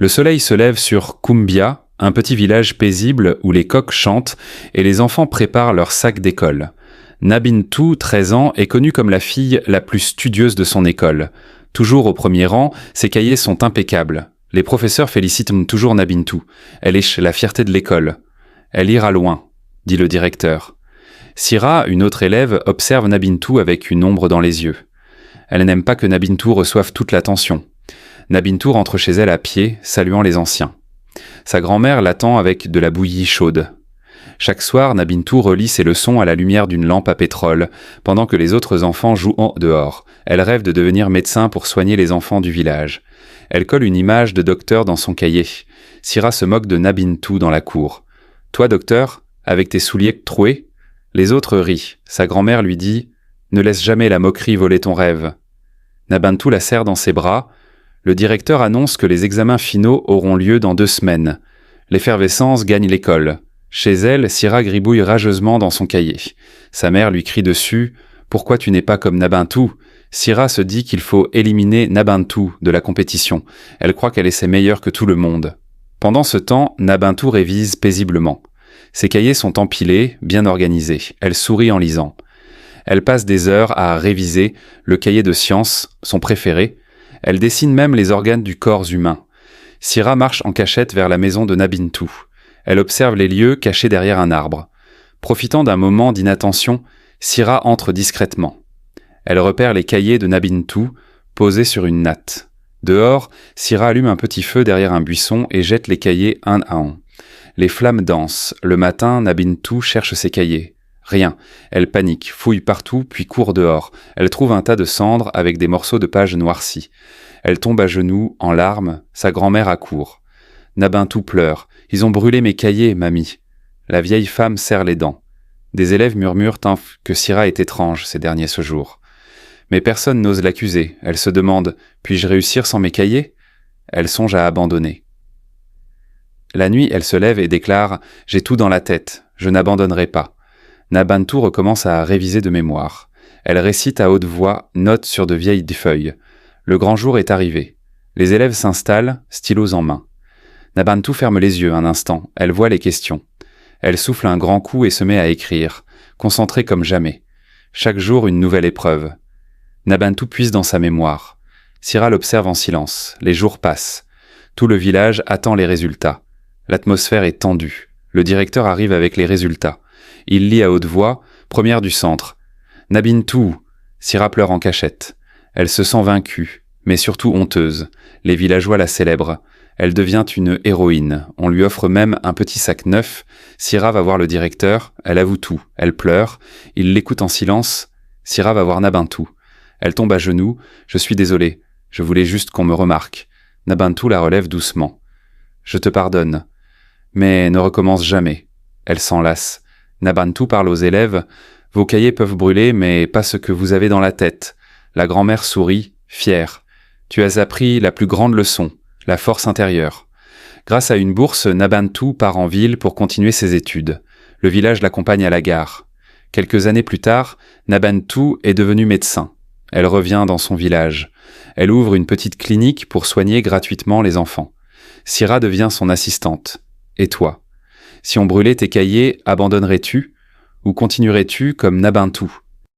Le soleil se lève sur Kumbia, un petit village paisible où les coqs chantent et les enfants préparent leurs sacs d'école. Nabintu, 13 ans, est connue comme la fille la plus studieuse de son école. Toujours au premier rang, ses cahiers sont impeccables. Les professeurs félicitent toujours Nabintu. Elle est la fierté de l'école. Elle ira loin, dit le directeur. Sira, une autre élève, observe Nabintu avec une ombre dans les yeux. Elle n'aime pas que Nabintu reçoive toute l'attention. Nabintu rentre chez elle à pied, saluant les anciens. Sa grand-mère l'attend avec de la bouillie chaude. Chaque soir, Nabintu relit ses leçons à la lumière d'une lampe à pétrole, pendant que les autres enfants jouent dehors. Elle rêve de devenir médecin pour soigner les enfants du village. Elle colle une image de docteur dans son cahier. Sira se moque de Nabintu dans la cour. « Toi, docteur, avec tes souliers troués ?» Les autres rient. Sa grand-mère lui dit « Ne laisse jamais la moquerie voler ton rêve. » Nabintu la serre dans ses bras. Le directeur annonce que les examens finaux auront lieu dans 2 semaines. L'effervescence gagne l'école. Chez elle, Sira gribouille rageusement dans son cahier. Sa mère lui crie dessus « Pourquoi tu n'es pas comme Nabintu ?» Sira se dit qu'il faut éliminer Nabintu de la compétition. Elle croit qu'elle est meilleure que tout le monde. Pendant ce temps, Nabintu révise paisiblement. Ses cahiers sont empilés, bien organisés. Elle sourit en lisant. Elle passe des heures à réviser le cahier de sciences, son préféré. Elle dessine même les organes du corps humain. Sira marche en cachette vers la maison de Nabintu. Elle observe les lieux cachés derrière un arbre. Profitant d'un moment d'inattention, Sira entre discrètement. Elle repère les cahiers de Nabintu posés sur une natte. Dehors, Sira allume un petit feu derrière un buisson et jette les cahiers un à un. Les flammes dansent. Le matin, Nabintu cherche ses cahiers. Rien. Elle panique, fouille partout, puis court dehors. Elle trouve un tas de cendres avec des morceaux de pages noircies. Elle tombe à genoux, en larmes. Sa grand-mère accourt. Nabintu pleure. « Ils ont brûlé mes cahiers, mamie. » La vieille femme serre les dents. Des élèves murmurent que Sira est étrange ces derniers jours. Mais personne n'ose l'accuser. Elle se demande « Puis-je réussir sans mes cahiers ?» Elle songe à abandonner. La nuit, elle se lève et déclare « J'ai tout dans la tête. Je n'abandonnerai pas. » Nabintu recommence à réviser de mémoire. Elle récite à haute voix, note sur de vieilles feuilles. Le grand jour est arrivé. Les élèves s'installent, stylos en main. Nabintu ferme les yeux un instant. Elle voit les questions. Elle souffle un grand coup et se met à écrire, concentrée comme jamais. Chaque jour, une nouvelle épreuve. Nabintu puise dans sa mémoire. Sira l'observe en silence. Les jours passent. Tout le village attend les résultats. L'atmosphère est tendue. Le directeur arrive avec les résultats. Il lit à haute voix, première du centre. Nabintu. Sira pleure en cachette. Elle se sent vaincue, mais surtout honteuse. Les villageois la célèbrent. Elle devient une héroïne. On lui offre même un petit sac neuf. Sira va voir le directeur. Elle avoue tout. Elle pleure. Il l'écoute en silence. Sira va voir Nabintu. Elle tombe à genoux. « Je suis désolée. Je voulais juste qu'on me remarque. » Nabintu la relève doucement. « Je te pardonne. Mais ne recommence jamais. » Elle s'en lasse. Nabintu parle aux élèves. « Vos cahiers peuvent brûler, mais pas ce que vous avez dans la tête. » La grand-mère sourit, fière. « Tu as appris la plus grande leçon. La force intérieure. » Grâce à une bourse, Nabintu part en ville pour continuer ses études. Le village l'accompagne à la gare. Quelques années plus tard, Nabintu est devenue médecin. Elle revient dans son village. Elle ouvre une petite clinique pour soigner gratuitement les enfants. Sira devient son assistante. Et toi? Si on brûlait tes cahiers, abandonnerais-tu? Ou continuerais-tu comme Nabintu?